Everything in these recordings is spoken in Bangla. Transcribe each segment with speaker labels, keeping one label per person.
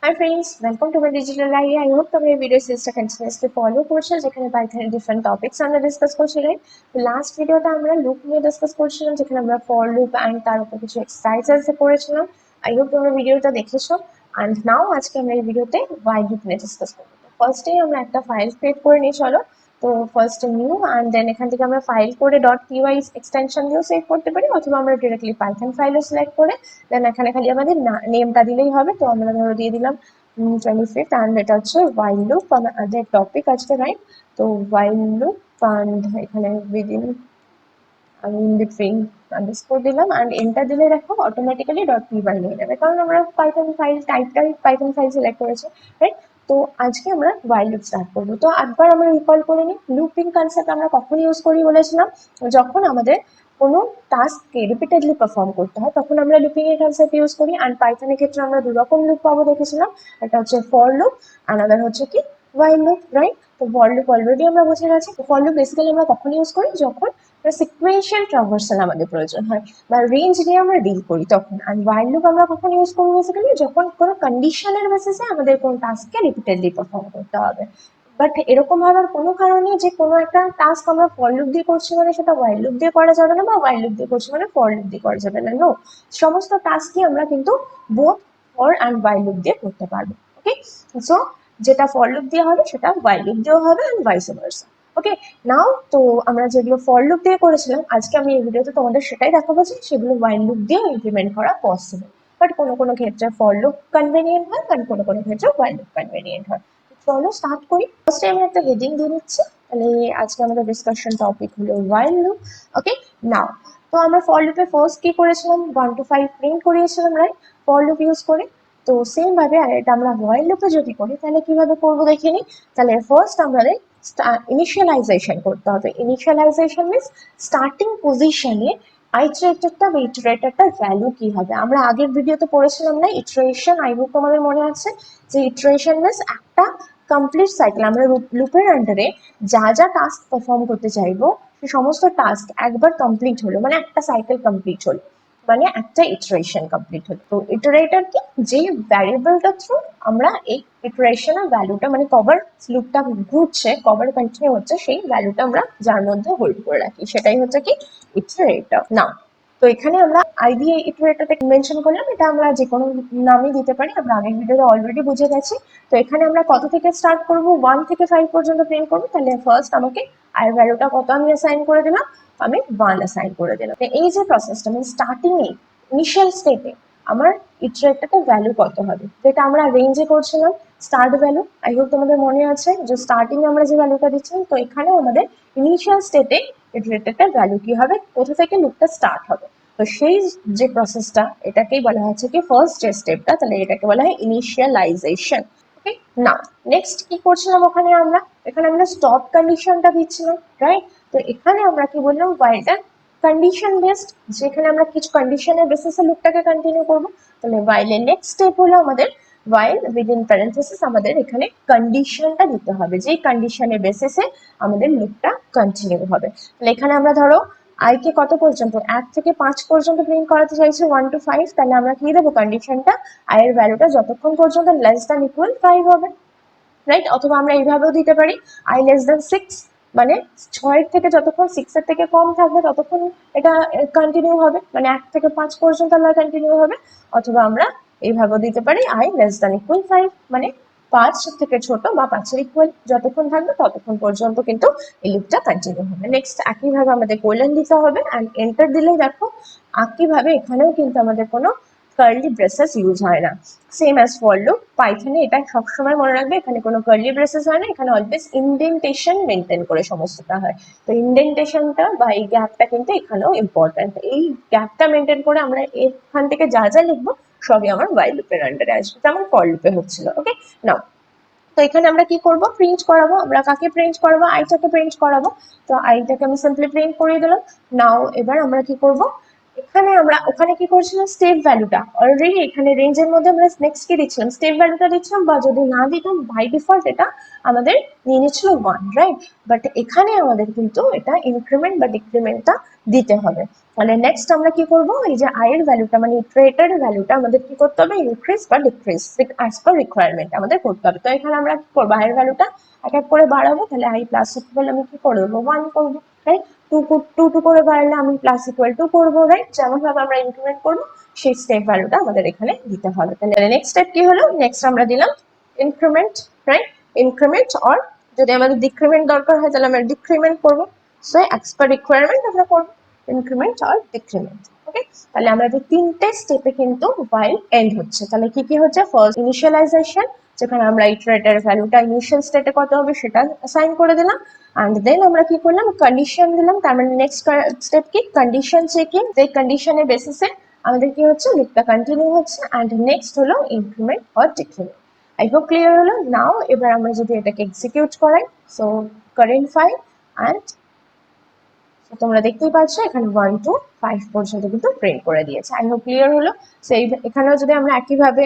Speaker 1: Hi friends, welcome to my digital diary. I hope তোমরা এই ভিডিও সিরিজটা কন্টিনিউয়াসলি ফলো করছো যেখানে পাইথনের ডিফারেন্ট টপিকস আমরা ডিসকাস করছিলাম। লাস্ট ভিডিওতে আমরা লুপ নিয়ে ডিসকাস করছিলাম যেখানে আমরা ফর লুপ এন্ড তার উপর কিছু এক্সারসাইজ করেছিলাম। আই হোপ তোমরা ভিডিওটা দেখেছো। এন্ড নাও আজকে আমরা এই ভিডিওতে হোয়াইল লুপ নিয়ে ডিসকাস করব। ফার্স্টেই আমরা একটা ফাইল ক্রিয়েট করে নিই চলো। তো ফার্স্টে নিউ এন্ড দেন এখান থেকে আমরা ফাইল করে .py এক্সটেনশন দিয়েও সেভ করতে পারি অথবা আমরা ডিরেক্টলি পাইথন ফাইলও সিলেক্ট করে দেন এখানে খালি আমাদের নেমটা দিলেই হবে। তো আমরা ধরো দিয়ে দিলাম 25th and এটা হচ্ছে while loop আমাদের টপিক আজকে, রাইট? তো while loop and এখানে within আমি ইন বিটুইন আন্ডারস্কোর দিলাম এন্ড এন্টার দিলে দেখো অটোমেটিক্যালি .py হয়ে যাবে কারণ আমরা পাইথন ফাইল টাইপটাই পাইথন ফাইল সিলেক্ট করেছি, রাইট? তো আজকে আমরা while loop স্টার্ট করব। তো একবার আমরা রিকল করে নিই লুপিং কনসেপ্ট আমরা কখন ইউজ করি বলেছিলাম, যখন আমাদের কোনো টাস্ককে রিপিটেডলি পারফর্ম করতে হয় তখন আমরা লুপিং এর কনসেপ্ট ইউজ করি। এন্ড পাইথনের ক্ষেত্রে আমরা দু রকম লুপ পাবো দেখেছিলাম, একটা হচ্ছে ফর লুপ আনাদার হচ্ছে কি while loop, রাইট? তো ফর লুপ অলরেডি আমরা বুঝে গেছি। ফর লুপ বেসিক্যালি আমরা কখন ইউজ করি, যখন সিকুয়েন্সিয়াল ট্রাভার্সাল আমাদের প্রয়োজন হয় বা রেঞ্জ নিয়ে আমরা ডিল করি তখন। আর while loop আমরা কখন ইউজ করি বেসিক্যালি যখন কোনো কন্ডিশনের বেসিসে আমাদের কোনো টাস্ককে রিপিটেডলি পারফর্ম করতে হবে। বাট এরকম ভাবার কোনো কারণে যে কোনো একটা টাস্ক আমরা ফর লুপ দিয়ে করছি মানে সেটা while loop দিয়ে করা যাবে না বা while loop দিয়ে করছি মানে ফর লুপ দিয়ে করা যাবে না। নো, সমস্ত টাস্কই আমরা কিন্তু both for and while loop দিয়ে করতে পারবো। ওকে, সো যেটা ফর লুপ দিয়ে হবে সেটা while loop দিয়েও হবে অ্যান্ড ভাইস ভার্সা। ওকে, নাও তো আমরা যেগুলো ফর লুপ দিয়ে করেছিলাম আজকে আমি এই ভিডিওতে তোমাদের সেটাই দেখাবো যে সেগুলো while loop দিয়ে ইমপ্লিমেন্ট করা পসিবল। বাট কোনো কোনো ক্ষেত্রে ফর লুপ কনভেনিয়েন্ট হয় কারণ কোনো কোনো ক্ষেত্রে while loop কনভেনিয়েন্ট হয়। চলো স্টার্ট করি। ফার্স্টে আমি একটা হেডিং দিয়ে নিচ্ছি, তাহলে আজকে আমাদের ডিসকাশন টপিক হলো while loop। ওকে, নাও তো আমরা ফর লুপে ফার্স্ট কি করেছিলাম 1 to 5 প্রিন্ট করিয়েছিলাম, রাইট? ফর লুপ ইউজ করে। তো সেম ভাবে আর এটা আমরা while loop এ যদি করি তাহলে কিভাবে করব দেখে নিই। তাহলে ফার্স্ট আমাদের ইনিশিয়ালাইজেশন করতে হবে। ইনিশিয়ালাইজেশন মিন্স স্টার্টিং পজিশনে আইটারেটরটা বা ইটারেটরটার ভ্যালু কি হবে। আমরা আগের ভিডিওতে পড়েছিলাম না ইটারেশন, আই হোপ তোমাদের মনে আছে যে ইটারেশন মিন্স একটা কমপ্লিট সাইকেল। আমরা লুপের আন্ডারে যা যা টাস্ক পারফর্ম করতে চাইবো সে সমস্ত টাস্ক একবার কমপ্লিট হলো মানে একটা সাইকেল কমপ্লিট হলো মানে একটা ইটারেশন কমপ্লিট হলো। তো ইটারেটর কি, যে ভ্যারিয়েবলটা থ্রু আমরা এই ইটারেশনের ভ্যালুটা মানে কভার লুপটা ঘুরছে কভার কন্টিনিউ হচ্ছে সেই ভ্যালুটা আমরা যার মধ্যে হোল্ড করে রাখি সেটাই হচ্ছে কি ইটারেটর। না, তো এখানে আমরা আইডি ইটারেটরটা মেনশন করলাম, এটা আমরা যে কোনো নামই দিতে পারি, আমরা আগের ভিডিওতে অলরেডি বুঝে গেছি। তো এখানে আমরা কত থেকে স্টার্ট করব 1 থেকে 5 পর্যন্ত প্রিন্ট করব। তাহলে ফার্স্ট আমাকে আই ভ্যালুটা কত আমি অ্যাসাইন করে দিলাম, আমি 1 অ্যাসাইন করে দিলাম। এই যে প্রসেসটা মানে স্টার্টিং এ ইনিশিয়াল স্টেটে আমার ইটারেটরটা ভ্যালু কত হবে যেটা আমরা রেঞ্জে করছিলাম স্টার্ট ভ্যালু। আই হোপ তোমাদের মনে আছে যে স্টার্টিং এ আমরা যে ভ্যালুটা দিচ্ছিলাম, তো এখানে আমাদের ইনিশিয়াল স্টেটে ইটারেটরটার ভ্যালু কি হবে, কোথা থেকে লুপটা স্টার্ট হবে। তো সেই যে প্রসেসটা এটাকেই বলা হচ্ছে কি ফার্স্ট যে স্টেপটা, তাহলে এটাকে বলা হয় ইনিশিয়ালাইজেশন। ওকে, না নেক্সট কি করছিলাম ওখানে আমরা, এখানে আমরা স্টপ কন্ডিশনটা দিচ্ছিলাম, রাইট? তো এখানে আমরা কি বললাম while কন্ডিশন বেসড, যেখানে আমরা কিছু কন্ডিশনের বেসিসে লুপটাকে কন্টিনিউ করব। তাহলে while এর নেক্সট স্টেপ হলো আমাদের while within parenthesis আমাদের এখানে কন্ডিশনটা দিতে হবে, যেই কন্ডিশনের বেসিসে আমাদের লুপটা কন্টিনিউ হবে। তাহলে এখানে আমরা ধরো আই কে কত পর্যন্ত 1 থেকে 5 পর্যন্ত প্রিন্ট করাতে চাইছি 1 to 5, তাহলে আমরা কি দেবো কন্ডিশনটা আই এর ভ্যালুটা যতক্ষণ পর্যন্ত লেস দ্যান ইকুয়াল 5 হবে, রাইট? অথবা আমরা এইভাবেও দিতে পারি আই লেস দ্যান 6, মানে 6 থেকে যতক্ষণ 6 এর থেকে কম থাকবে ততক্ষণ এটা কন্টিনিউ হবে, মানে 1 থেকে 5 পর্যন্ত আমরা কন্টিনিউ হবে। অথবা আমরা এইভাবেও দিতে পারি আই লেস দ্যান ইকুয়াল 5, মানে 5 থেকে ছোট বা 5 এর ইকুয়াল যতক্ষণ থাকবে ততক্ষণ পর্যন্ত কিন্তু এই লুপটা কন্টিনিউ হবে। নেক্সট একইভাবে আমাদের কোলন দিতে হবে এন্ড এন্টার দিলেই দেখো একইভাবে এখানেও কিন্তু আমাদের কোনো কার্লি ব্রেসেস ইউজ হয় না, সেম অ্যাজ ফর লুপ। পাইথনে এটা সবসময় মনে রাখবে এখানে কোনো কার্লি ব্রেসেস হয় না, এখানে অলওয়েজ ইনডেন্টেশন মেনটেন করে সমস্তটা হয়। তো ইনডেন্টেশনটা বা এই গ্যাপটা কিন্তু এখানেও ইম্পর্টেন্ট। এই গ্যাপটা মেনটেন করে আমরা এখান থেকে যা যা লিখবো সবই আমার while লুপের আন্ডারে আসবে, যেমন ফর লুপে হচ্ছিল। ওকে, নাও তো এখানে আমরা কি করব, প্রিন্ট করাবো। আমরা কাকে প্রিন্ট করাবো, আইটাকে প্রিন্ট করাবো। তো আইটাকে আমি সিম্পলি প্রিন্ট করে দিলাম। নাও এবার আমরা কি করব, এখানে আমরা ওখানে কি করছিলাম, স্টেপ ভ্যালুটা অলরেডি এখানে রেঞ্জের মধ্যে আমরা নেক্সট কি দিচ্ছিলাম, স্টেপ ভ্যালুটা দিচ্ছিলাম, বা যদি না দিতাম বাই ডিফল্ট এটা আমাদের নিয়ে নিচ্ছিল 1, রাইট? বাট এখানে আমাদের কিন্তু এটা ইনক্রিমেন্ট বা ডিক্রিমেন্টটা দিতে হবে। তাহলে নেক্সট আমরা কি করব, এই যে আই এর ভ্যালুটা মানে ইটারেটর ভ্যালুটা আমাদের কি করতে হবে, ইনক্রিজ বা ডিক্রিজ অ্যাজ পার রিকোয়ারমেন্ট আমাদের করতে হবে। তো এখানে আমরা কি করবো, আই এর ভ্যালুটা এক এক করে বাড়াবো। তাহলে আই প্লাস ইকুয়াল আমি কি করে দেবো, 1 করবো, রাইট? টু করে বাড়লে আমি প্লাস ইকুয়াল 2 করবো, রাইট? যেমন ভাবে আমরা ইনক্রিমেন্ট করবো সেই স্টেপ ভ্যালুটা আমাদের এখানে দিতে হবে। তাহলে নেক্সট স্টেপ কি হলো, নেক্সট আমরা দিলাম ইনক্রিমেন্ট, রাইট? ইনক্রিমেন্ট, অর যদি আমাদের ডিক্রিমেন্ট দরকার হয় তাহলে আমরা ডিক্রিমেন্ট করবো। সো অ্যাজ পার রিকোয়ারমেন্ট আমরা করবো ইনক্রিমেন্ট অর ডিক্রিমেন্ট। ওকে, তাহলে আমরা যে তিনটে স্টেপে কিন্তু while এন্ড হচ্ছে। তাহলে কি কি হচ্ছে, ফার্স্ট ইনিশিয়ালাইজেশন, যেখানে আমরা ইটারেটর ভ্যালুটা ইনিশিয়াল স্টেটে কত হবে সেটা অ্যাসাইন করে দিলাম, এন্ড দেন আমরা কি করলাম, কন্ডিশন দিলাম। তার মানে নেক্সট স্টেপ কি, কন্ডিশন চেকিং, যে কন্ডিশনের বেসিসে আমাদের কি হচ্ছে, লুপটা কন্টিনিউ হচ্ছে। এন্ড নেক্সট হলো increment or decrement. I hope clear হলো। নাও এবার আমরা যদি এটাকে এক্সিকিউট করাই, সো কারেন্ট ফাইল, এন্ড তোমরা দেখতেই পাচ্ছ এখানে 1 to 5 পর্যন্ত কিন্তু প্রিন্ট করে দিয়েছে। আই হোপ ক্লিয়ার হলো। সেই এখানেও যদি আমরা একইভাবে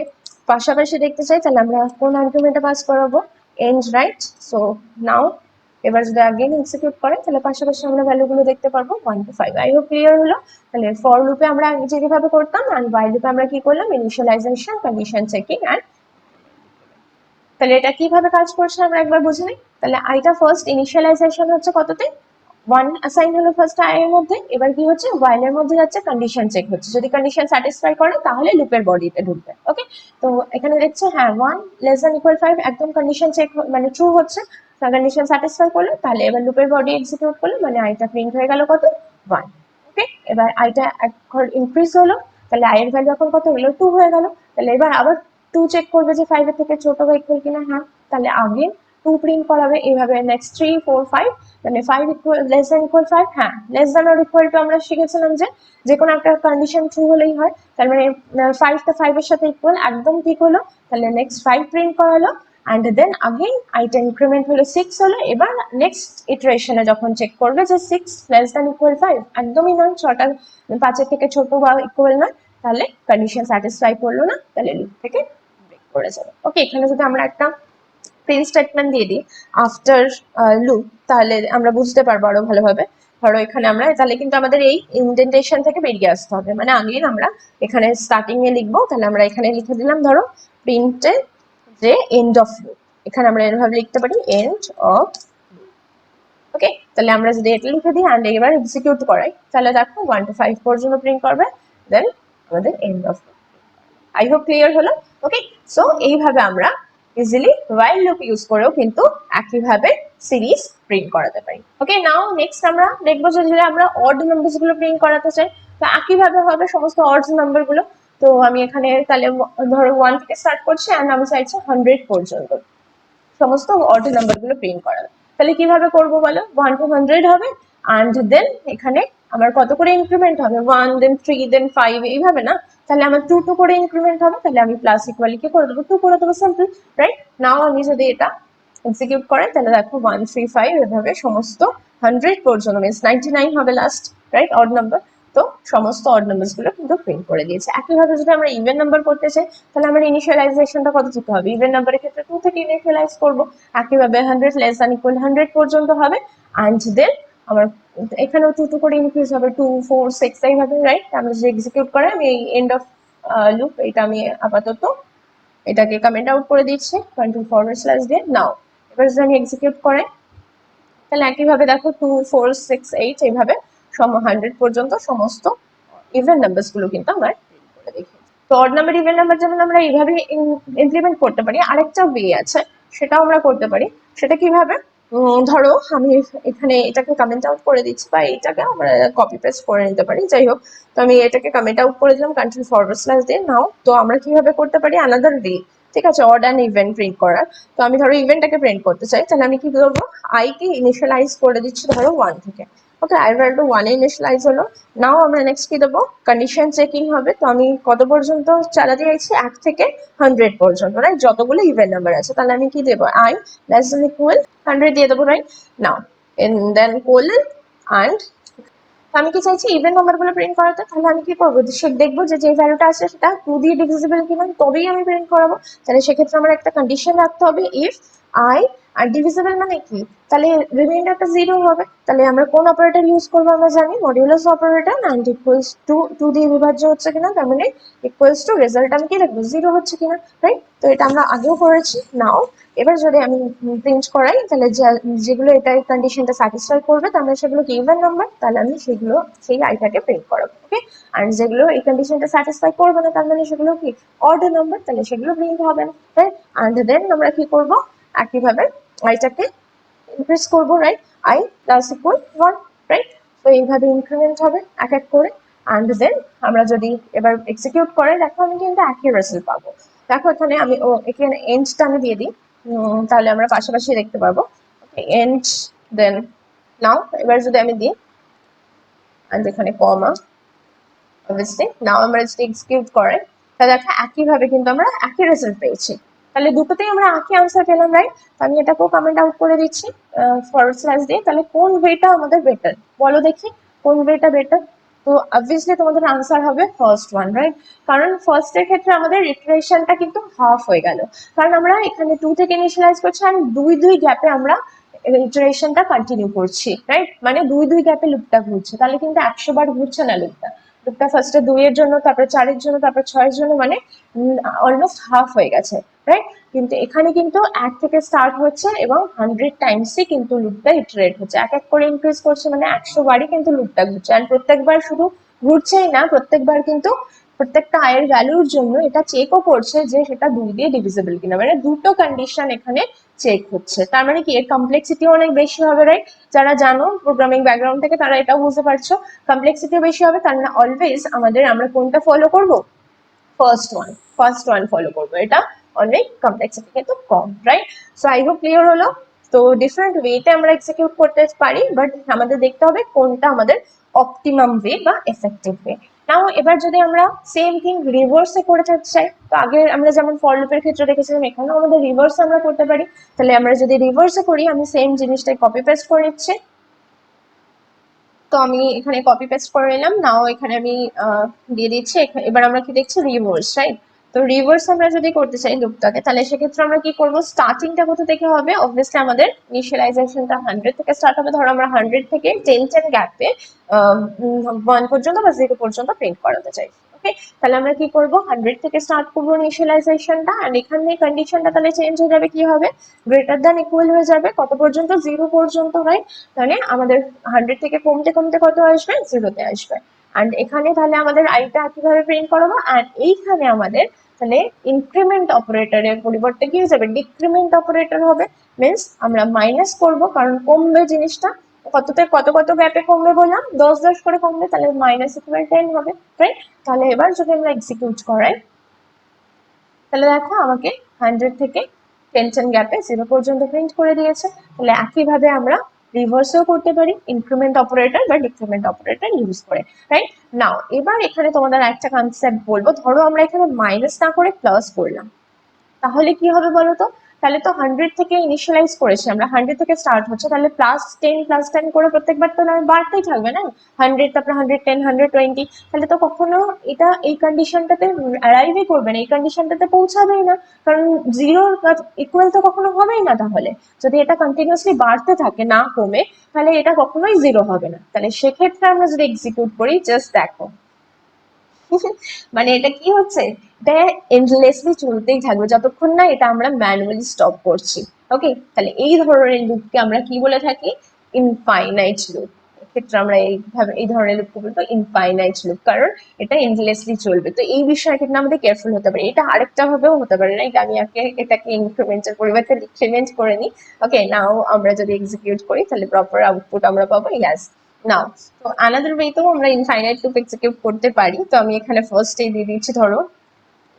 Speaker 1: পাশাপাশি দেখতে চাই তাহলে আমরা কোন আর্গুমেন্টটা পাস করাবো, এন্ড, রাইট? সো নাও এবার যদি আগেন এক্সিকিউট করে তাহলে পাশাপাশি আমরা ভ্যালুগুলো দেখতে পারবো 1 to 5। আই হোপ ক্লিয়ার হলো। তাহলে ফর লুপে আমরা যেভাবে করতাম, এন্ড হোয়াইল লুপে আমরা কি করলাম, ইনিশিয়ালাইজেশন, কন্ডিশন চেকিং, এন্ড তাহলে এটা কিভাবে কাজ করছে আমরা একবার বুঝে নিই। তাহলে আইটা ফার্স্ট ইনিশিয়ালাইজেশন হচ্ছে কততে, 1 অ্যাসাইন হলো ফার্স্ট আই এর মধ্যে। এবার কি হচ্ছে, while এর মধ্যে যাচ্ছে কন্ডিশন চেক হচ্ছে, যদি কন্ডিশন স্যাটিসফাই করে তাহলে লুপের বডিতে ঢুকবে। ওকে, তো এখানে দেখছে হ্যাঁ 1 লেস দ্যান ইকুয়াল 5 একদম কন্ডিশন চেক মানে ট্রু হচ্ছে, কন্ডিশন স্যাটিসফাই করলো, তাহলে এবার লুপের বডি এক্সিকিউট করলো, মানে আইটা প্রিন্ট হয়ে গেল কত, 1। ওকে, এবার আইটা এক ঘর ইনক্রিজ হলো, তাহলে আই এর ভ্যালু এখন কত হলো, 2 হয়ে গেল। তাহলে এবার আবার 2 চেক করবে যে 5 এর থেকে ছোট বা ইকুয়াল কিনা, হ্যাঁ, তাহলে আগে 2 প্রিন্ট করাবে। এইভাবে নেক্সট 3 4 5, মানে 5 ইকুয়াল লেস দ্যান ইকুয়াল 5, হ্যাঁ less than or equal to আমরা শিখেছিলাম যে যে কোনো একটা কন্ডিশন ট্রু হলেই হয়। তার মানে 5 টা 5 এর সাথে ইকুয়াল, একদম ঠিক হলো। তাহলে নেক্সট 5 প্রিন্ট করালো, and then again আইটা ইনক্রিমেন্ট হলো 6 হলো। এবার নেক্সট ইটারেশনে যখন চেক করবে যে 6 লেস দ্যান ইকুয়াল 5, একদমই নয়, 6টা 5 এর থেকে ছোট বা ইকুয়াল নয়, তাহলে কন্ডিশন স্যাটিসফাই করলো না, তাহলে লুপ থেকে ব্রেক করে যাবে। ওকে, এখানে যদি আমরা একটা প্রিন্ট স্টেটমেন্ট দিয়ে দিই আফটার লুপ, তাহলে আমরা বুঝতে পারবো আরো ভালোভাবে। ধরো এখানে আমরা তাহলে কিন্তু আমাদের এই ইনডেন্টেশন থেকে বেরিয়ে আসতে হবে, মানে আগেই আমরা এখানে স্টার্টিং এ লিখবো, তাহলে আমরা এখানে লিখে দিলাম ধরো প্রিন্টে যে এন্ড অফ লুপ, এখানে আমরা এভাবে লিখতে পারি এন্ড অফ। ওকে, তাহলে আমরা যদি এটা লিখে দিই এন্ড এবার এক্সিকিউট করাই, তাহলে দেখো 1 to 5 পর্যন্ত প্রিন্ট করবে, দেন আমাদের end of. I hope clear হলো। ওকে, সো এইভাবে আমরা ইজিলি while লুপ ইউজ করেও কিন্তু একইভাবে সিরিজ প্রিন্ট করাতে পারি। ওকে, নাও নেক্সট আমরা দেখবো যে যদি আমরা অড নাম্বারস গুলো প্রিন্ট করাতে চাই, তো একইভাবে হবে সমস্ত অড নাম্বার গুলো। তো আমি এখানে তাহলে ধরো 1 থেকে স্টার্ট করছি এন্ড আমি চাইছি 100 পর্যন্ত সমস্ত অড নাম্বার গুলো প্রিন্ট করাবে। তাহলে কিভাবে করবো বলো, 1 to 100 হবে, এন্ড দেন এখানে আমার কত করে ইনক্রিমেন্ট হবে, 1 দেন 3 দেন 5, এইভাবে না, তাহলে আমার 2 2 করে ইনক্রিমেন্ট হবে, তাহলে আমি প্লাস ইকুয়ালি কি করে দেবো, 2 করে দেবো, সিম্পল, রাইট? নাও আমি যদি এটা এক্সিকিউট করে তাহলে দেখো 1 3 5 এভাবে সমস্ত 100 পর্যন্ত, মিনস 99 হবে লাস্ট, রাইট? অড নাম্বার, তো সমস্ত অড নাম্বারস গুলো কিন্তু প্রিন্ট করে দিয়েছে। একইভাবে যদি আমরা ইভেন নাম্বার করতে চাই তাহলে আমার ইনিশিয়ালাইজেশনটা কত দিতে হবে, ইভেন নাম্বারের ক্ষেত্রে 2 থেকে ইনিশিয়ালাইজ করবো, একইভাবে 100 লেস দ্যান ইকুয়াল 100 পর্যন্ত হবে, এন্ড দেন আমার এখানেও 2 2 করে ইনক্রিজ হবে, 2 4 6 এইভাবে, রাইট? আমরা যদি এক্সিকিউট করে আমি এই এন্ড অফ লুপ এটা আমি আপাতত এটাকে কমেন্ট আউট করে দিচ্ছি কন্ট্রোল ফরওয়ার্ড স্ল্যাশ দিয়ে। নাও এবার যদি আমি এক্সিকিউট করে তাহলে একইভাবে দেখো 2 4 6 8 এইভাবে 100 পর্যন্ত সমস্ত ইভেন নাম্বারস গুলো কিন্তু আমরা প্রিন্ট করে দেখি। তো অড নাম্বার ইভেন নাম্বার যেমন আমরা এইভাবে ইমপ্লিমেন্ট করতে পারি, আরেকটা ওয়ে আছে সেটাও আমরা করতে পারি। সেটা কিভাবে, ধরো আমি এখানে এটাকে কমেন্ট আউট করে দিচ্ছি, বা এটাকে আমরা কপি পেস্ট করে নিতে পারি, যাই হোক। তো আমি এটাকে কমেন্ট আউট করে দিলাম কন্ট্রোল ফরওয়ার্ড স্ল্যাশ দিয়ে। নাও তো আমরা কিভাবে করতে পারি, আনাদার ওয়ে, ঠিক আছে, অড অ্যান্ড ইভেন্ট প্রিন্ট করার। তো আমি ধরো ইভেন্টটাকে প্রিন্ট করতে চাই, তাহলে আমি কি করবো, আই কে ইনিশিয়ালাইজ করে দিচ্ছি ধরো 1 থেকে। ওকে, আই ভ্যালু 1 এ ইনিশিয়ালাইজ হলো। নাও আমরা নেক্সট কি দেবো, কন্ডিশন চেকিং হবে। তো আমি কত পর্যন্ত চালাতে চাইছি, 1 থেকে 100 পর্যন্ত, রাইট? যতগুলো ইভেন নাম্বার আছে, তাহলে আমি কি দেবো, আই লেস দ্যান ইকুয়াল 100 দিয়ে দেবো, right? Now then colon, and আমি কি চাইছি ইভেন নাম্বার গুলো প্রিন্ট করাতে, তাহলে আমি কি করবো, সে দেখবো যে যে ভ্যালুটা আছে সেটা 2 দিয়ে ডিভিজিবল কিনা, তবেই আমি প্রিন্ট করাবো। তাহলে সেক্ষেত্রে আমার একটা কন্ডিশন রাখতে হবে, ইফ আই আর ডিভিজিবল মানে কি, তাহলে রিমাইন্ডারটা 0 হবে। তাহলে আমরা কোন অপারেটর ইউজ করবো আমরা জানি, modulus operator, and equals to 2 দিয়ে বিভাজ্য হচ্ছে কিনা, তার মানে ইকুয়ালস টু রেজাল্ট আমি কি রাখবো 0 হচ্ছে কিনা, রাইট। তো এটা আমরা আগেও করেছি। নাও এবার যদি আমি প্রিন্ট করাই, তাহলে যেগুলো এটা কন্ডিশনটা স্যাটিসফাই করবে, তাহলে সেগুলো কি ইভেন নাম্বার, তাহলে আমি সেগুলো সেই আইটাকে প্রিন্ট করাবো। ওকে, আর যেগুলো এই কন্ডিশনটা স্যাটিসফাই করবে না, তার মানে সেগুলো কি অর্ডার নাম্বার, তাহলে সেগুলো প্রিন্ট হবে না, রাইট। অ্যান্ড দেন আমরা কি করব, একইভাবে আইটাকে ইনক্রিজ করবো, right. I plus equal 1, right. তো এইভাবে ইনক্রিমেন্ট হবে এক এক করে। অ্যান্ড দেন আমরা যদি এবার এক্সিকিউট করে দেখো, আমি কিন্তু একই রেজাল্ট পাবো। দেখো এখানে আমি এখানে এন্ডটা আমি দিয়ে দিই, তাহলে আমরা পাশাপাশি দেখতে পাবো। এন্ড দেন নাও এবার যদি আমি দিই, অ্যান্ড এখানে কমা, অবভিয়াসলি নাও আমরা যদি এক্সিকিউট করে, তাহলে দেখো একইভাবে কিন্তু আমরা একই রেজাল্ট পেয়েছি। তাহলে দুটোতেই আমরা একই আনসার পেলাম, রাইট। তো আমি এটাকেও কমেন্ট আউট করে দিচ্ছি ফরওয়ার্ড স্ল্যাশ দিয়ে। তাহলে কোন ওয়েটা আমাদের বেটার বলো দেখি, কোন ওয়েটা বেটার? তো অবভিয়াসলি তোমাদের আনসার হবে ফার্স্ট ওয়ান, রাইট। কারণ ফার্স্টের ক্ষেত্রে আমাদের ইটারেশনটা কিন্তু হাফ হয়ে গেল, কারণ আমরা এখানে 2 থেকে ইনিশিয়ালাইজ করছি, আর 2 গ্যাপে আমরা ইটারেশনটা কন্টিনিউ করছি, রাইট। মানে 2 গ্যাপে লুপটা ঘুরছে, তাহলে কিন্তু 100 বার ঘুরছে না লুপটা। লুপটা ফার্স্টে 2 এর জন্য, তারপর 4 এর জন্য, তারপর 6 এর জন্য, মানে অলমোস্ট হাফ হয়ে গেছে, রাইট। কিন্তু এখানে কিন্তু 1 থেকে স্টার্ট হচ্ছে এবং 100 টাইমসই কিন্তু লুপটা ইটারেট হচ্ছে, এক এক করে ইনক্রিজ করছে, মানে 100 বারই কিন্তু লুপটা ঘুরছে। আর প্রত্যেকবার শুধু ঘুরছেই না, প্রত্যেকবার কিন্তু প্রত্যেকটা আয়ের ভ্যালুর জন্য এটা চেকও করছে যে সেটা 2 দিয়ে ডিভিজিবল কিনা, মানে দুটো কন্ডিশন এখানে চেক হচ্ছে। তার মানে কি এর কমপ্লেক্সিটি অনেক বেশি হবে, রাইট। যারা জানো প্রোগ্রামিং ব্যাকগ্রাউন্ড থেকে তারা এটাও বুঝতে পারছো, কমপ্লেক্সিটিও বেশি হবে। তার মানে অলওয়েজ আমরা কোনটা ফলো করব, ফার্স্ট ওয়ান ফলো করবো, এটা অনেক কমপ্লেক্সিটি কিন্তু কম, right. So I hope clear হলো। তো ডিফারেন্ট ওয়েতে আমরা এক্সিকিউট করতে পারি, বাট আমাদের দেখতে হবে কোনটা আমাদের অপটিমাম ওয়ে বা এফেক্টিভ ওয়ে। নাও এবার যদি আমরা সেম থিং রিভার্সে করে চাই, তো আগে আমরা যেমন ফর লুপের ক্ষেত্রে দেখেছিলাম, এখানেও আমাদের রিভার্সে আমরা করতে পারি। তাহলে আমরা যদি রিভার্সে করি, আমি সেম জিনিসটাই কপি পেস্ট করে নিচ্ছি। তো আমি এখানে কপি পেস্ট করে নিলাম। নাও এখানে আমি দিয়ে দিচ্ছি। এবার আমরা কি দেখছি, রিভার্স, রাইট। তো রিভার্স আমরা যদি করতে চাই লুপটাকে, তাহলে সেক্ষেত্রে আমরা কি করব, স্টার্টিংটা কোথা থেকে হবে, অবভিয়াসলি আমাদের ইনিশিয়ালাইজেশনটা 100 থেকে স্টার্ট হবে। ধরো আমরা 100 থেকে 10 গ্যাপে 1 পর্যন্ত বা 0 পর্যন্ত প্রিন্ট করাতে চাই। ওকে, তাহলে আমরা কি করব, 100 থেকে স্টার্ট করবো ইনিশিয়ালাইজেশনটা, এন্ড এখানে কন্ডিশনটা তাহলে চেঞ্জ হয়ে যাবে, কি হবে, গ্রেটার দ্যান ইকুয়াল হয়ে যাবে কত পর্যন্ত, 0 পর্যন্ত, রাইট। তাহলে আমাদের 100 থেকে কমতে কমতে কত আসবে, 0-তে আসবে। অ্যান্ড এখানে তাহলে আমাদের আইটা কিভাবে প্রিন্ট করাবো, আর এইখানে আমাদের তাহলে ইনক্রিমেন্ট অপারেটরের পরিবর্তে কি হয়ে যাবে, ডিক্রিমেন্ট অপারেটর হবে। মিনস আমরা মাইনাস করব, কারণ কমবে জিনিসটা, কততে কত কত গ্যাপে কমবে বললাম, 10 করে কমবে, তাহলে মাইনাস ইকুয়াল 10 হবে, রাইট। তাহলে এবার যদি আমরা এক্সিকিউট করাই, তাহলে দেখো আমাকে 100 থেকে 10 গ্যাপে 0 পর্যন্ত প্রিন্ট করে দিয়েছে। তাহলে একইভাবে আমরা রিভার্সও করতে পারি, ইনক্রিমেন্ট অপারেটর বা ডিক্রিমেন্ট অপারেটর ইউজ করে, রাইট। নাও এবার এখানে তোমাদের একটা কনসেপ্ট বলবো, ধরো আমরা এখানে মাইনাস না করে প্লাস করলাম, তাহলে কি হবে বলতো, তাহলে তো 100 থেকে ইনিশিয়ালাইজ করেছি আমরা, 100 থেকে স্টার্ট হচ্ছে, তাহলে +10 করে প্রত্যেকবার তো বাড়তেই থাকবে না, 100, তারপর 110, 120, তাহলে তো কখনো এটা এই কন্ডিশনটাতে অ্যারাইভই করবে না, এই কন্ডিশনটাতে পৌঁছাবেই না, কারণ 0 ইকুয়াল তো কখনো হবেই না। তাহলে যদি এটা কন্টিনিউয়াসলি বাড়তে থাকে না কমে, তাহলে এটা কখনোই 0 হবে না। তাহলে সেক্ষেত্রে আমরা যদি এক্সিকিউট করি, জাস্ট দেখো মানে এটা কি হচ্ছে, এটা এন্ডলেসলি চলতেই থাকবে যতক্ষণ না এটা আমরা ম্যানুয়ালি স্টপ করছি। ওকে, তাহলে এই ধরনের লুপকে আমরা কি বলে থাকি, ইনফাইনাইট লুপ। ক্ষেত্রে আমরা এইভাবে এই ধরনের লুপকে বলবো ইনফাইনাইট লুপ, কারণ এটা এন্ডলেসলি চলবে। তো এই বিষয়ে কিন্তু আমাদের কেয়ারফুল হতে পারে। এটা আরেকটা ভাবেও হতে পারে, রাইট। আমি এটাকে ইনক্রিমেন্টের পরিবর্তে ডিক্রিমেন্ট করে নিই। ওকে, নাও আমরা যদি এক্সিকিউট করি, তাহলে প্রপার আউটপুট আমরা পাবো, ইয়াস। নাও তো আনাদার ওয়েতেও আমরা ইনফাইনাইট লুপ এক্সিকিউট করতে পারি। তো আমি এখানে ফার্স্টেই দিয়ে দিচ্ছি ধরো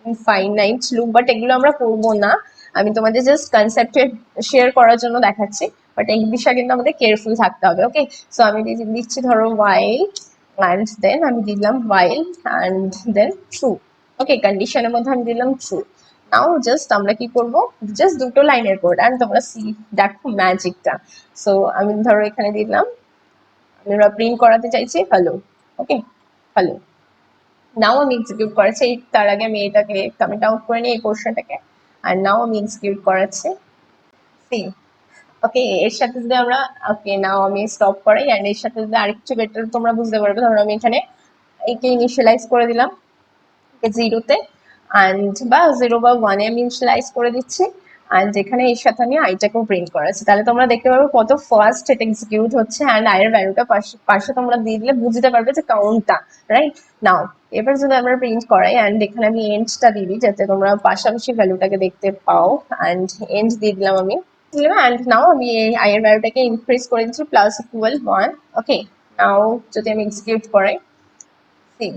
Speaker 1: ইনফাইনাইট লুপ, বাট এগুলো আমরা করবো না, আমি তোমাদের জাস্ট কনসেপ্টে শেয়ার করার জন্য দেখাচ্ছি, বাট এই বিষয়ে কিন্তু আমাদের কেয়ারফুল থাকতে হবে। ওকে, সো আমি দিচ্ছি ধরো while, অ্যান্ড দেন আমি দিলাম while অ্যান্ড দেন ট্রু। ওকে, কন্ডিশনের মধ্যে আমি দিলাম ট্রু। নাও জাস্ট আমরা কি করব, জাস্ট দুটো লাইনের কোড, অ্যান্ড তোমরা দেখো ম্যাজিকটা। সো আমি ধরো এখানে দিলাম, আমরা প্রিন্ট করাতে চাইছি হ্যালো। ওকে, হ্যালো। নাও আমি এক্সিকিউট করেছি, তার আগে আমি এটাকে কমেন্ট আউট করে নিই এই পোর্শনটাকে, আর নাও আমি এক্সিকিউট করাচ্ছি। সি, ওকে, এর সাথে যদি আমরা, ওকে নাও আমি স্টপ করাই, অ্যান্ড এর সাথে যদি আরেকটু বেটার তোমরা বুঝতে পারবে, ধরো আমি এখানে একে ইনিশিয়ালাইজ করে দিলাম জিরোতে, অ্যান্ড বা জিরো বা ওয়ানে আমি ইনিশিয়ালাইজ করে দিচ্ছি, অ্যান্ড এখানে এর সাথে আমি আইটাকেও প্রিন্ট করাচ্ছি। তাহলে তোমরা দেখতে পারবে কত ফাস্ট এটা এক্সিকিউট হচ্ছে, অ্যান্ড আয়ের ভ্যালুটা পাশে তোমরা দিয়ে দিলে বুঝতে পারবে যে কাউন্টটা, রাইট? নাও এবার যদি আমরা প্রিন্ট করাই, অ্যান্ড এখানে আমি এন্ডটা দিয়ে দিই যাতে তোমরা পাশাপাশি ভ্যালুটাকে দেখতে পাও, অ্যান্ড এন্ড দিয়ে দিলাম আমি। অ্যান্ড নাও আমি এই আয়ের ভ্যালুটাকে ইনক্রিজ করে দিচ্ছি প্লাস ইকুয়াল 1। ওকে, নাও যদি আমি এক্সিকিউট করাই, সি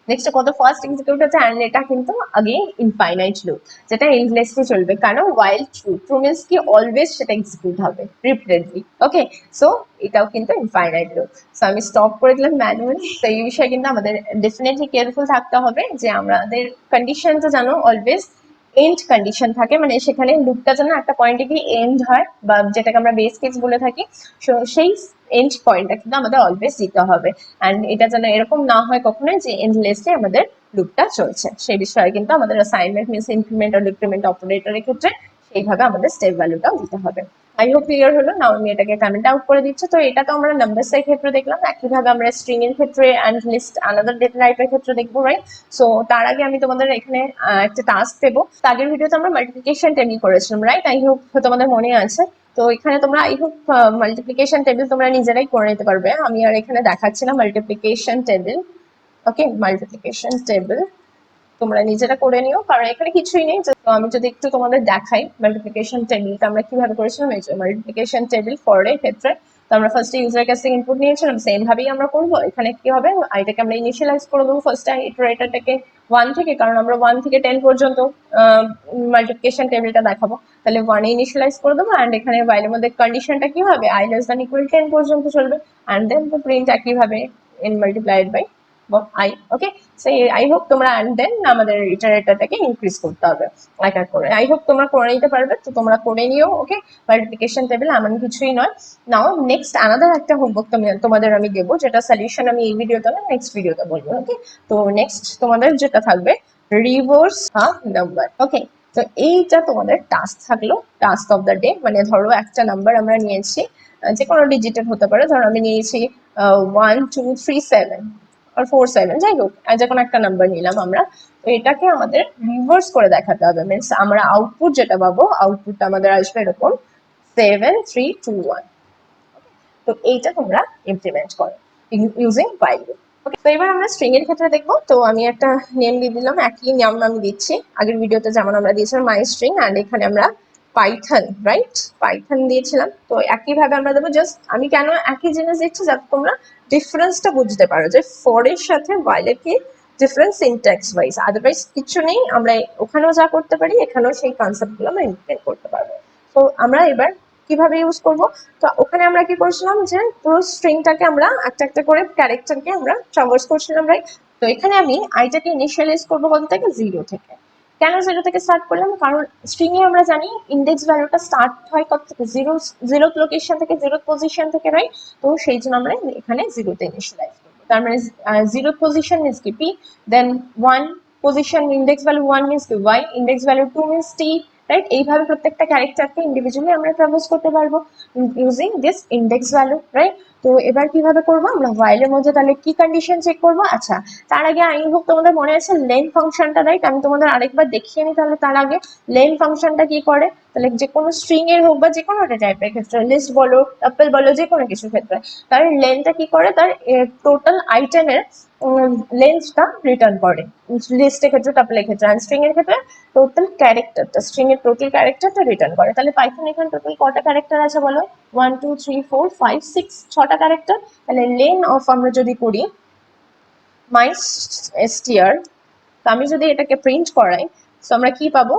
Speaker 1: নেক্সট কত ফার্স্ট এক্সিকিউট হচ্ছে, অ্যান্ড এটা কিন্তু আগে ইনফাইনাইট লুপ, যেটা এন্ডলেসলি চলবে, কারণ ওয়াইল ট্রু, ট্রু মিন্স কি অলওয়েজ সেটা এক্সিকিউট হবে রিপিটেডলি। ওকে, সো এটাও কিন্তু ইনফাইনাইট লুপ। সো আমি স্টপ করে দিলাম ম্যানুয়ালি। তো এই বিষয়ে কিন্তু আমাদের ডেফিনেটলি কেয়ারফুল থাকতে হবে যে আমাদের কন্ডিশনটা যেন অলওয়েজ এন্ড কন্ডিশন থাকে, মানে সেখানে লুপটা যেন একটা পয়েন্টে গিয়ে এন্ড হয়, বা যেটাকে আমরা বেস কেস বলে থাকি, সেই এন্ড পয়েন্টটা কিন্তু আমাদের অলওয়েজ দিতে হবে। অ্যান্ড এটা যেন এরকম না হয় কখনোই যে এন্ডলেসলি আমাদের লুপটা চলছে, সেই বিষয়ে কিন্তু আমাদের অ্যাসাইনমেন্ট মিনস ইনক্রিমেন্ট আর ডিক্রিমেন্ট অপারেটরের ক্ষেত্রে সেইভাবে আমাদের স্টেপ ভ্যালুটাও দিতে হবে। আই হোপ ক্লিয়ার হলো। নাও আমি এটাকে কমেন্ট আউট করে দিচ্ছি। তো এটা তো আমরা নাম্বারস এর ক্ষেত্রে দেখলাম, একইভাবে আমরা স্ট্রিং এর ক্ষেত্রে অ্যান্ড লিস্ট আনাদার ডেটা টাইপের ক্ষেত্রে দেখবো, রাইট? সো তার আগে আমি তোমাদের এখানে একটা টাস্ক দেবো। আগের ভিডিওতে আমরা মাল্টিপ্লিকেশন টেবিল করেছিলাম, রাইট? আই হোপ তোমাদের মনে আছে। তো এখানে তোমরা আই হোপ মাল্টিপ্লিকেশন টেবিল তোমরা নিজেরাই করে নিতে পারবে, আমি আর এখানে দেখাচ্ছি না মাল্টিপ্লিকেশন টেবিল। ওকে, মাল্টিপ্লিকেশন টেবিল তোমরা নিজেরা করে নিও, কারণ এখানে কিছুই নেই। তো আমি যদি একটু তোমাদের দেখাই মাল্টিপ্লিকেশন টেবিলটা আমরা কিভাবে করেছিলাম। এই যে মাল্টিপ্লিকেশন টেবিল ফর এর ক্ষেত্রে তো আমরা ফার্স্টে ইউজার কাছ থেকে ইনপুট নিয়েছিলাম, সেম ভাবেই আমরা করবো। এখানে কি হবে, এটাকে আমরা ইনিশিয়ালাইজ করে দেবো ফার্স্টে ইটারেটরটাকে 1 থেকে, কারণ আমরা 1 থেকে 10 পর্যন্ত মাল্টিপ্লিকেশন টেবিলটা দেখাবো। তাহলে 1 এ ইনিশিয়ালাইজ করে দেবো, অ্যান্ড এখানে বাইরের মধ্যে কন্ডিশনটা কি হবে, i লেস দ্যান ইকুয়াল 10 পর্যন্ত চলবে, অ্যান্ড দেন তো প্রিন্ট একইভাবে n multiplied by i। Okay, so I hope তোমরা, অ্যান্ড দেন আমাদের ইটারেটরটাকে ইনক্রিজ করতে হবে এক এক করে। আই হোপ তোমরা করে নিতে পারবে, তো তোমরা করে নিও। ওকে, মাল্টিপ্লিকেশন টেবিল এমন কিছুই নয়। নাও নেক্সট আনাদার একটা হোমওয়ার্ক তোমাদের আমি দেবো, যেটা সলিউশন আমি এই ভিডিওতে না নেক্সট ভিডিওতে বলবো। ওকে, তো নেক্সট তোমাদের যেটা থাকবে রিভার্স আ নাম্বার। ওকে, তো এইটা তোমাদের টাস্ক থাকলো, টাস্ক অফ দ্য ডে। মানে ধরো একটা নাম্বার আমরা নিয়েছি, যে কোনো ডিজিটের হতে পারে, ধরো আমি নিয়েছি 1 2 3 7 আর 4 7, যাই হোক যে কোনো একটা নাম্বার নিলাম আমরা। তো এটাকে আমাদের রিভার্স করে দেখাতে হবে, মিনস আমরা আউটপুট যেটা পাবো, আউটপুটটা আমাদের আসবে এরকম 7 3 2 1। তো এইটা তোমরা ইমপ্লিমেন্ট করো ইউজিং while loop। ওকে, তো এবার আমরা স্ট্রিং এর ক্ষেত্রে দেখবো। তো আমি একটা নেম দিয়ে দিলাম, একই নাম আমি দিচ্ছি আগের ভিডিওতে যেমন আমরা দিয়েছিলাম মাই স্ট্রিং, অ্যান্ড এখানে আমরা পাইথন, রাইট, পাইথন দিয়েছিলাম। তো একইভাবে আমরা দেবো, জাস্ট আমি কেন একই জিনিস দিচ্ছি যাতে তোমরা ডিফারেন্সটা বুঝতে পারো যে ফর এর সাথে while এর কি ডিফারেন্স সিনট্যাক্স ওয়াইজ, আদারওয়াইজ কিছু নেই। আমরা ওখানেও যা করতে পারি এখানেও সেই কনসেপ্টগুলো আমরা ইমপ্লিমেন্ট করতে পারবো। তো আমরা এবার কিভাবে ইউজ করব, তো ওখানে আমরা কি করছিলাম যে পুরো স্ট্রিংটাকে আমরা একটা একটা করে ক্যারেক্টারকে আমরা ট্রাভার্স করছিলাম, রাইট? তো এখানে আমি আইটাকে ইনিশিয়ালাইজ করবো কত থেকে, 0 থেকে। কেন 0 থেকে স্টার্ট করলাম, কারণ স্ট্রিং এ আমরা জানি ইন্ডেক্স ভ্যালুটা স্টার্ট হয় কত থেকে, জিরো লোকেশন থেকে, জিরো পজিশন থেকে, রাইট? তো সেই জন্য আমরা এখানে 0 তে ইনিশিয়ালাইজ করবো। তার মানে 0 পজিশন মিন্স কি p, দেন 1 পজিশন ইন্ডেক্স ভ্যালু 1 মিন্স কি y, index value 2 means t, right? এইভাবে প্রত্যেকটা ক্যারেক্টারকে ইন্ডিভিজুয়ালি আমরা ট্রাভার্স করতে পারবো using this index value, right? তো এবার কিভাবে করবো আমরা, while এর মধ্যে তাহলে কি কন্ডিশন চেক করবো। আচ্ছা, তার আগে আই হোপ তোমাদের মনে আছে লেন ফাংশনটা, রাইট? আমি তোমাদের আরেকবার দেখিয়ে নিই তাহলে। তার আগে লেন ফাংশনটা কি করে, তাহলে যে কোনো স্ট্রিং এর হোক বা যে কোনো টাইপের ক্ষেত্রে, লিস্ট বলো টাপল বলো, যে কোনো কিছুর ক্ষেত্রে তার লেনটা কি করে, তার টোটাল আইটেমের লেন্থটা রিটার্ন করে। লিস্টের ক্ষেত্রে, টাপলের ক্ষেত্রে, আর স্ট্রিং এর ক্ষেত্রে টোটাল ক্যারেক্টারটা, স্ট্রিং এর টোটাল ক্যারেক্টারটা রিটার্ন করে। তাহলে পাইথন এখানে টোটাল কটা ক্যারেক্টার আছে বলো, 1 2 3 4 5 6, 6টা ক্যারেক্টার। তাহলে লেন অফ আমরা যদি করি মাই str, তো আমি যদি এটাকে প্রিন্ট করাই, তো আমরা কি পাবো,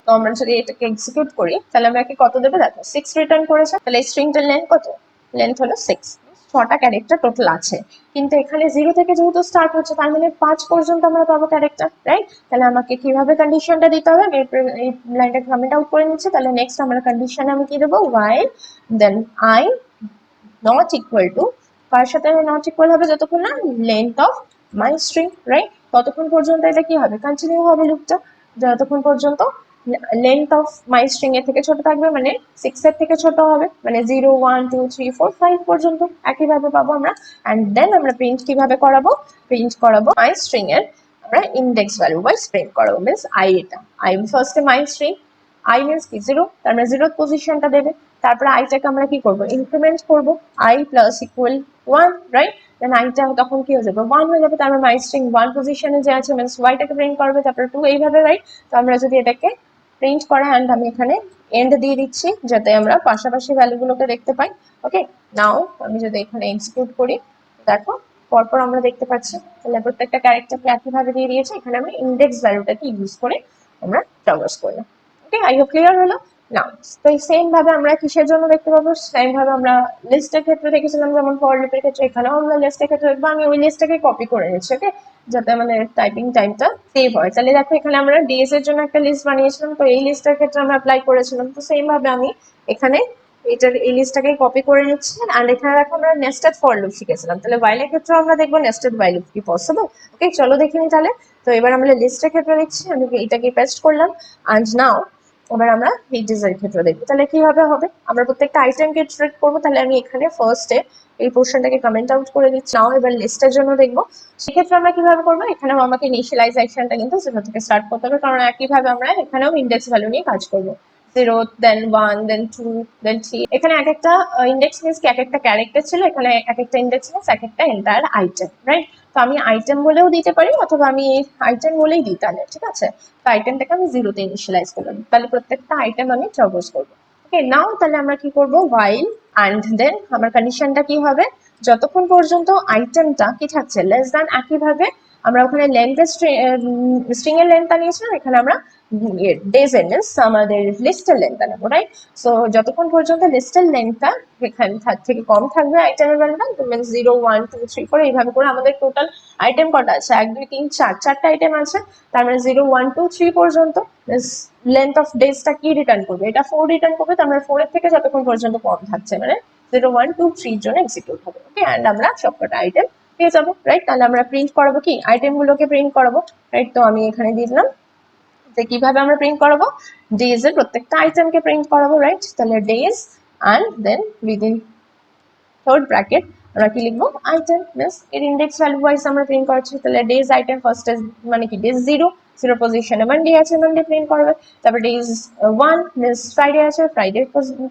Speaker 1: তো আমরা যদি এটাকে এক্সিকিউট করি তাহলে আমাকে কত দেবে, দেখো 6 রিটার্ন করেছে। তাহলে স্ট্রিংটার লেন্থ কত, লেন্থ হলো 6, 6টা ক্যারেক্টার টোটাল আছে। কিন্তু এখানে 0 থেকে যেহেতু স্টার্ট হচ্ছে, তার মানে 5 পর্যন্ত আমরা পাবো ক্যারেক্টার, রাইট? তাহলে আমাকে কিভাবে কন্ডিশনটা দিতে হবে, এই লাইনটা কমেন্ট আউট করে নিচ্ছে। তাহলে নেক্সট আমরা কন্ডিশনে আমি কি দেবো, while then I not equal to কার সাথে নট ইকুয়াল হবে, যতক্ষণ না length of my string, right, ততক্ষণ পর্যন্ত এটা কি হবে, কন্টিনিউ হবে লুপটা, যতক্ষণ পর্যন্ত লেন্থ অফ মাই স্ট্রিং এর থেকে ছোট থাকবে, মানে 6 এর থেকে ছোট হবে, মানে 0 1 2 3 4 5 পর্যন্ত একইভাবে পাবো আমরা। অ্যান্ড দেন আমরা প্রিন্ট কিভাবে করাবো, প্রিন্ট করাবো মাই স্ট্রিং এর আমরা ইন্ডেক্স ভ্যালু ওয়াইজ প্রিন্ট করাবো, মিনস আই, এটা আই ফার্স্টে মাই স্ট্রিং, আই মিনস কি 0, তার মানে 0th পজিশনটা দেবে, তারপরে আইটাকে আমরা কি করবো, ইনক্রিমেন্ট করবো, আই প্লাস ইকুয়াল 1, রাইট, দেন আইটা তখন কি হয়ে যাবে 1 হয়ে যাবে, তার মানে মাই স্ট্রিং 1 পজিশনে যে আছে মিনস ওয়াইটাকে প্রিন্ট করবে, তারপরে 2 এইভাবে, রাইট। তো আমরা যদি এটাকে প্রিন্ট করা, অ্যান্ড আমি এখানে এন্ড দিয়ে দিচ্ছি যাতে আমরা পাশাপাশি ভ্যালুগুলোকে দেখতে পাই। ওকে, নাও আমি যদি এখানে এক্সিকিউট করি, দেখো পরপর আমরা দেখতে পাচ্ছি, তাহলে প্রত্যেকটা ক্যারেক্টারকে একইভাবে দিয়ে দিয়েছে, এখানে আমরা ইন্ডেক্স ভ্যালুটাকে ইউজ করে আমরা ট্রাভার্স করলাম। ওকে, আই হোপ ক্লিয়ার হলো। নাও তো সেম ভাবে আমরা কিসের জন্য দেখতে পাবো, সেম ভাবে আমরা লিস্টের ক্ষেত্রে দেখেছিলাম, যেমন ফর লুপের ক্ষেত্রে, এখানেও আমরা লিস্টের ক্ষেত্রে দেখবো। আমি ওই লিস্টটাকে কপি করে নিচ্ছি, ওকে, যাতে আমাদের টাইপিং টাইমটা সেভ হয়। তাহলে দেখো এখানে আমরা ডিএস এর জন্য একটা লিস্ট বানিয়েছিলাম, তো এই লিস্টের ক্ষেত্রে আমরা অ্যাপ্লাই করেছিলাম, তো সেম ভাবে আমি এখানে এটার এই লিস্টটাকে কপি করে নিচ্ছি। আর এখানে দেখো আমরা নেস্টেড ফর লুপ শিখেছিলাম, তাহলে while এর ক্ষেত্রেও আমরা দেখবো নেস্টেড while লুপ কি পসিবল। ওকে, চলো দেখে নিই তাহলে। তো এবার আমরা লিস্টের ক্ষেত্রে দেখছি, আমি এটাকে পেস্ট করলাম, অ্যান্ড নাও এবার আমরা পেজের ক্ষেত্রে দেখবো। তাহলে কিভাবে হবে, আমরা প্রত্যেকটা আইটেমকে ইটারেট করবো। তাহলে আমি এখানে ফার্স্টে এই পোর্শনটাকে কমেন্ট আউট করে দিচ্ছি। নাও এবার লিস্টের জন্য দেখবো, সেক্ষেত্রে আমরা কিভাবে করবো, এখানেও আমাকে ইনিশিয়ালাইজেশনটা কিন্তু 0 থেকে স্টার্ট করতে হবে, কারণ একইভাবে আমরা এখানেও ইন্ডেক্স ভ্যালু নিয়ে কাজ করবো। 0, দেন 1, দেন 2, দেন 3, এখানে এক একটা ইন্ডেক্স মিনস কি এক একটা ক্যারেক্টার ছিল, এখানে এক একটা ইন্ডেক্স মিনস এক একটা এন্টায়ার আইটেম, রাইট। তো আমি আইটেম বলেও দিতে পারি, অথবা আমি আইটেম বলেই দিই, তাহলে ঠিক আছে। তো আইটেমটাকে আমি 0 তে ইনিশিয়ালাইজ করলাম, তাহলে প্রত্যেকটা আইটেম আমি ট্রাভার্স করবো। ওকে, নাও তাহলে আমরা কি করবো, while and দেন আমার কন্ডিশনটা কি হবে, যতক্ষণ পর্যন্ত আইটেমটা কি থাকছে লেস দ্যান, একইভাবে আমরা ওখানে লেন্থের স্ট্রিং এর লেন্থটা নিয়েছিলাম, এখানে আমরা ডেজ এর মিনস আমাদের লিস্টের লেন্থটা নেবো, রাইট। সো যতক্ষণ পর্যন্ত লিস্টের লেন্থটা এখানে থেকে কম থাকবে আইটেমের ভ্যালুটা, মিনস 0 1 2 3 4 এইভাবে করে আমাদের টোটাল আইটেম কটা আছে, 1 2 3 4, চারটা আইটেম আছে, তার মানে 0 1 2 3 পর্যন্ত লেন্থ অফ ডেজটা কি রিটার্ন করবে, এটা 4 রিটার্ন করবে, তার মানে 4 এর থেকে যতক্ষণ পর্যন্ত কম থাকছে, মানে 0 1 2 3 জন্য এক্সিকিউট হবে। ওকে, অ্যান্ড আমরা সবকটা আইটেম পেয়ে যাবো, রাইট। তাহলে আমরা প্রিন্ট করাবো কি, আইটেম গুলোকে প্রিন্ট করাবো, রাইট। তো আমি এখানে দিয়ে দিলাম যে কিভাবে আমরা প্রিন্ট করাবো, ডেজ এর প্রত্যেকটা আইটেমকে প্রিন্ট করাবো, রাইট। তাহলে days and then within third bracket আমরা কি লিখবো, আইটেম মিনস এর ইন্ডেক্স ভ্যালু ওয়াইজ আমরা প্রিন্ট করছি। তাহলে ডেজ আইটেম ফার্স্ট মানে কি ডেজ 0, 0 পজিশনে মানডে আছে, মানডে প্রিন্ট করবে। তারপর ডেজ 1 মিনস ফ্রাইডে আছে, ফ্রাইডে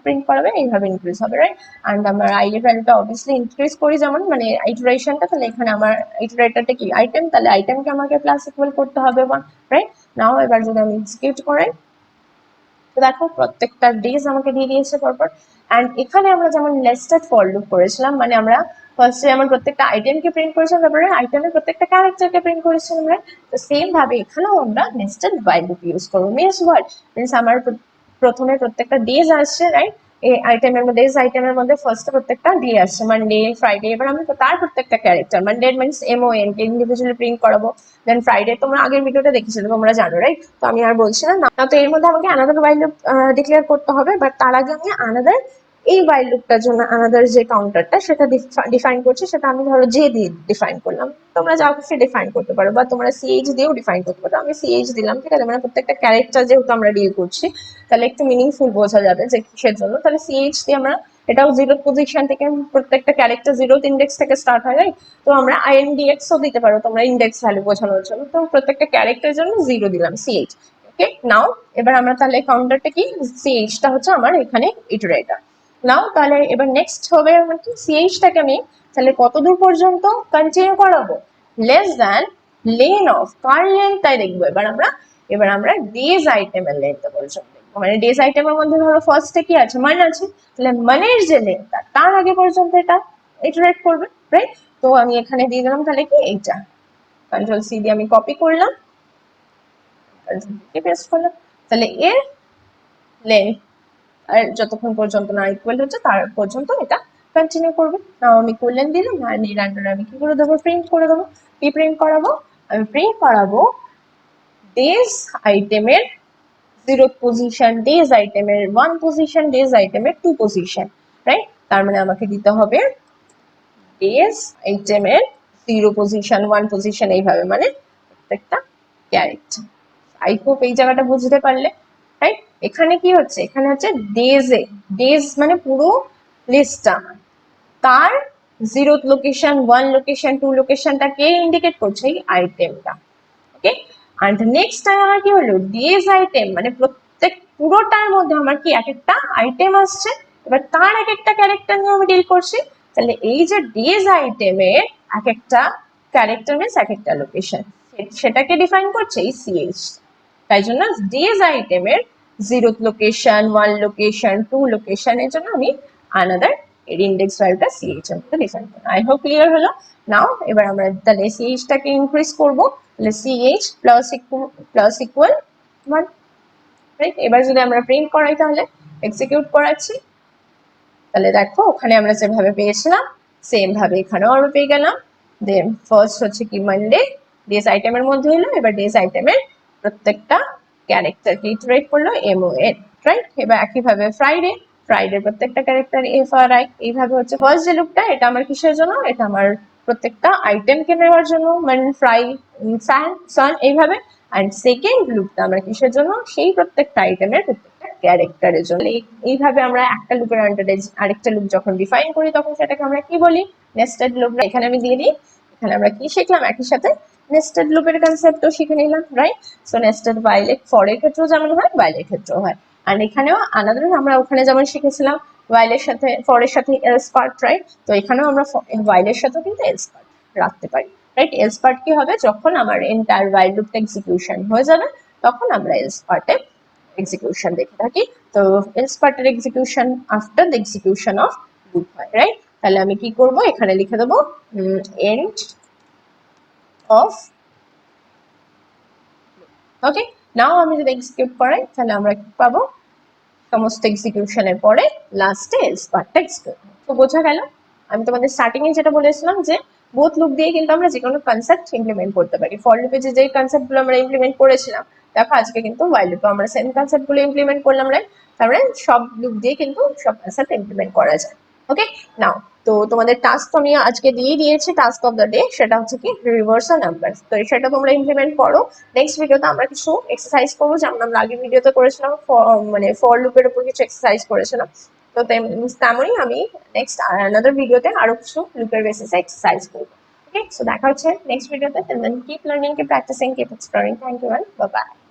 Speaker 1: প্রিন্ট করবে, এইভাবে ইনক্রিজ হবে, রাইট। অ্যান্ড আমরা আই এর ভ্যালুটা অবভিয়াসলি ইনক্রিজ করি, যেমন মানে ইটারেশনটা, তাহলে এখানে আমার ইটারেটরটা কি আইটেম, তাহলে আইটেমকে আমাকে প্লাস ইকুয়াল করতে হবে 1, রাইট। নাও এবার যদি আমি এক্সিকিউট করাই, তো দেখো প্রত্যেকটা ডেজ আমাকে দিয়ে দিয়েছে পরপর। অ্যান্ড এখানে আমরা যেমন নেস্টেড ফর লুপ করেছিলাম, মানে আমরা ফার্স্টে যেমন প্রত্যেকটা আইটেমকে প্রিন্ট করেছিলাম, তারপরে আইটেমের প্রত্যেকটা ক্যারেক্টারকে প্রিন্ট করেছিলাম, রাইট। তো সেম ভাবে এখানেও আমরা নেস্টেড while লুপ ইউজ করবো, মিনস হোয়াট, মিনস আমার প্রথমে প্রত্যেকটা ডেজ আসছে, রাইট। এই আইটেমের মধ্যে আইটেমের মধ্যে ফার্স্টে প্রত্যেকটা ডে আসছে, মানডে ফ্রাইডে, এবার আমি তার প্রত্যেকটা ক্যারেক্টার মানডে মিনস MON কে ইন্ডিভিজুয়ালি প্রিন্ট করাবো। দেন ফ্রাইডে তোমরা আগের ভিডিওটা দেখেছিলে, তোমরা জানো, রাইট। তো আমি আর বলছি না, তো এর মধ্যে আমাকে আনাদার while লুপ ডিক্লেয়ার করতে হবে, বাট তার আগে আমি আনাদার এই while লুপটার জন্য আনাদার যে কাউন্টারটা সেটা ডিফাইন করছি, সেটা আমি ধরো জে দিয়ে ডিফাইন করলাম, তোমরা যা খুশি ডিফাইন করতে পারো, বা তোমরা CH দিয়েও ডিফাইন করতে পারো। আমি CH দিলাম, ঠিক আছে, মানে প্রত্যেকটা ক্যারেক্টার যেহেতু আমরা ডিল করছি, তাহলে একটু মিনিংফুল বোঝা যাবে যে কিসের জন্য। তাহলে CH দিয়ে আমরা, এটাও 0 পজিশন থেকে, প্রত্যেকটা ক্যারেক্টার 0 ইন্ডেক্স থেকে স্টার্ট হয়, রাইট। তো আমরা INDX ও দিতে পারো তোমরা ইন্ডেক্স ভ্যালু বোঝানোর জন্য, তো প্রত্যেকটা ক্যারেক্টারের জন্য 0 দিলাম CH। ওকে, নাও এবার আমরা তাহলে কাউন্টারটা কি, CH টা হচ্ছে আমার এখানে ইটারেটর। নাও তাহলে এবার নেক্সট হবে আমার কি, CH টাকে আমি তাহলে কতদূর পর্যন্ত কন্টিনিউ করাবো, লেস দ্যান লেন অফ, কার লেন্থটাই দেখবো এবার আমরা ডেজ আইটেমের লেন্থ পর্যন্ত দেখবো, মানে ডেজ আইটেমের মধ্যে ধরো ফার্স্টে কি আছে, মান আছে, তাহলে মানের যে লেন্থটা তার আগে পর্যন্ত এটা ইটারেট করবে, রাইট। তো আমি এখানে দিয়ে দিলাম তাহলে কি এইটা, কন্ট্রোল সি দিয়ে আমি কপি করলাম, পেস্ট করলাম, তাহলে এর লেন্থ আর যতক্ষণ পর্যন্ত না ইকুয়াল হচ্ছে তার পর্যন্ত এটা কন্টিনিউ করবে। নাও আমি কোলেন দিলাম, আর এর আন্ডারে আমি কি করে দেবো, প্রিন্ট করে দেবো। কি প্রিন্ট করাবো, আমি প্রিন্ট করাবো ডেজ আইটেমের 0 পজিশন, ডেজ আইটেমের 1 পজিশন, ডেজ আইটেমের 2 পজিশন, রাইট। তার মানে আমাকে দিতে হবে ডেজ আইটেমের 0 পজিশন 1 পজিশন এইভাবে মানে প্রত্যেকটা ক্যারেক্টার। আই হোপ এই জায়গাটা বুঝতে পারলে, রাইট? এখানে কি হচ্ছে, এখানে হচ্ছে ডেজ মানে পুরো লিস্টটা, তার 0 লোকেশন 1 লোকেশন 2 লোকেশনটাকে ইন্ডিকেট করছে এই আইটেমটা। ওকে, এন্ড নেক্সট টাইম আমার কি হলো, ডেজ আইটেম মানে প্রত্যেক পুরোটার মধ্যে আমার কি এক একটা আইটেম আসছে, এবার তার এক একটা ক্যারেক্টার নিয়ে আমি ডিল করছি। তাহলে এই যে ডেজ আইটেমের এক একটা ক্যারেক্টার মিনস এক একটা লোকেশন, সেটাকে ডিফাইন করছে এই সিএইচ। তাই জন্য ডেজ আইটেমের 0 লোকেশন 1 লোকেশন 2 লোকেশনের জন্য আমি আনাদার এর ইন্ডেক্স ভ্যালুটা সিএইচ এর মধ্যে ডিফাইন করব। আই হোপ ক্লিয়ার হলো। নাও এবার আমরা তাহলে সিএইচটাকে ইনক্রিজ করব, তাহলে সিএইচ প্লাস ইকুয়াল 1, রাইট? এবার যদি আমরা প্রিন্ট করাই তাহলে এক্সিকিউট করাচ্ছি, তাহলে দেখো ওখানে আমরা যেভাবে পেয়েছিলাম সেম ভাবে এখানেও আমরা পেয়ে গেলাম। দেন ফার্স্ট হচ্ছে কি মানডে ডেজ আইটেমের মধ্যে হলো, এবার ডেজ আইটেমের প্রত্যেকটা ক্যারেক্টারকে ইটারেট করলো MON, রাইট? এবার একইভাবে ফ্রাইডে প্রত্যেকটা ক্যারেক্টার FRI। এইভাবে হচ্ছে ফার্স্ট যে লুপটা, এটা আমার কিসের জন্য, এটা আমার প্রত্যেকটা আইটেমকে নেওয়ার জন্য, মানে ফ্রাই সান এইভাবে। অ্যান্ড সেকেন্ড লুপটা আমরা কিসের জন্য, সেই প্রত্যেকটা আইটেমের প্রত্যেকটা ক্যারেক্টারের জন্য। এইভাবে আমরা একটা লুপের আন্ডারে আরেকটা লুপ যখন ডিফাইন করি তখন সেটাকে আমরা কি বলি, নেস্টেড লুপ। এখানে আমি দিয়ে দিই, এখানে আমরা কি শিখলাম, একই সাথে নেস্টেড লুপের কনসেপ্টও শিখে নিলাম, right? So nested violate for এর ক্ষেত্রেও যেমন হয় ভাইলের ক্ষেত্রেও হয়। আর এখানেও আলাদা আমরা ওখানে যেমন শিখেছিলাম ভাইলের সাথে ফরের সাথে এলস পার্ট, রাইট? তো এখানেও আমরা ভাইলের সাথেও কিন্তু এলস পার্ট রাখতে পারি, রাইট? এলস পার্ট কি হবে, যখন আমার এন্টায়ার ভাইল লুপটা এক্সিকিউশন হয়ে যাবে তখন আমরা এলস পার্টে এক্সিকিউশন দেখে থাকি। তো এলস পার্টের execution after the execution of loop হয়, রাইট? তাহলে আমি কি করব, এখানে লিখে দেবো এন্ড অফ। ওকে, নাও আমি যদি এক্সিকিউট করাই তাহলে আমরা কি পাবো, সমস্ত এক্সিকিউশনের পরে লাস্টে এলস পার্টটা এক্সিকিউট। তো বোঝা গেল, আমি তোমাদের স্টার্টিং এ যেটা বলেছিলাম যে বোথ লুপ দিয়ে কিন্তু আমরা যে কোনো কনসেপ্ট ইমপ্লিমেন্ট করতে পারি। ফর লুপে যে কনসেপ্টগুলো আমরা ইমপ্লিমেন্ট করেছিলাম, দেখো আজকে কিন্তু হোয়াইল লুপে আমরা সেম কনসেপ্টগুলো ইমপ্লিমেন্ট করলাম, রাইট? তারপরে সব লুপ দিয়ে কিন্তু সব কনসেপ্ট ইমপ্লিমেন্ট করা যায়। ওকে, নাও তো তোমাদের টাস্ক তো আমি আজকে দিয়ে দিয়েছি, টাস্ক অফ দ্য ডে, সেটা হচ্ছে কি রিভার্সাল নাম্বার। তো সেটা তোমরা ইমপ্লিমেন্ট করো। নেক্সট ভিডিওতে আমরা কিছু এক্সারসাইজ করবো, যেমন আমরা আগের ভিডিওতে করেছিলাম মানে ফর লুপের উপর কিছু এক্সারসাইজ করেছিলাম। তো তেমনই আমি নেক্সট আনাদার ভিডিওতে আরো কিছু লুপের বেসিসে এক্সারসাইজ করবো। ওকে, সো দেখা হচ্ছে নেক্সট ভিডিওতে। Till then, keep learning, keep practicing, keep exploring. Thank you and bye bye.